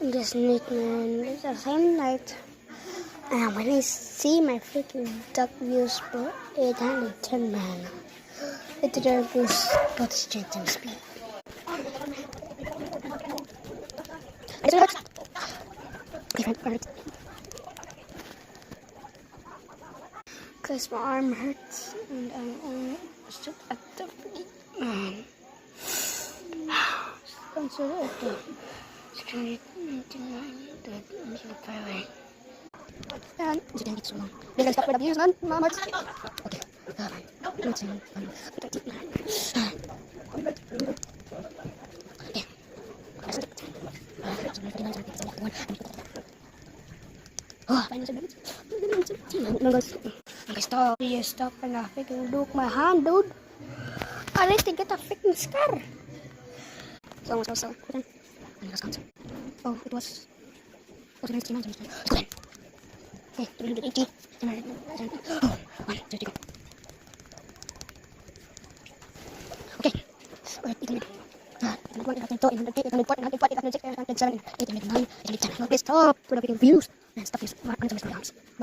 Just need it's the same night. And when I see my freaking duck views for 810 man, it just got straight to speed. Cause my arm hurts and I'm only stuck at the freaking man. Consider okay. Street 99 that I'm so far away. And it's gonna get so long. They're gonna stop for the views, man. Mama. Okay. Fine. Let's see. Oh, stop. You stop and I freaking broke my hand, dude. I need to get a freaking scar. So. Oh, it was. Okay, 380. Oh, 130. Okay. Please stop for the views and stop this.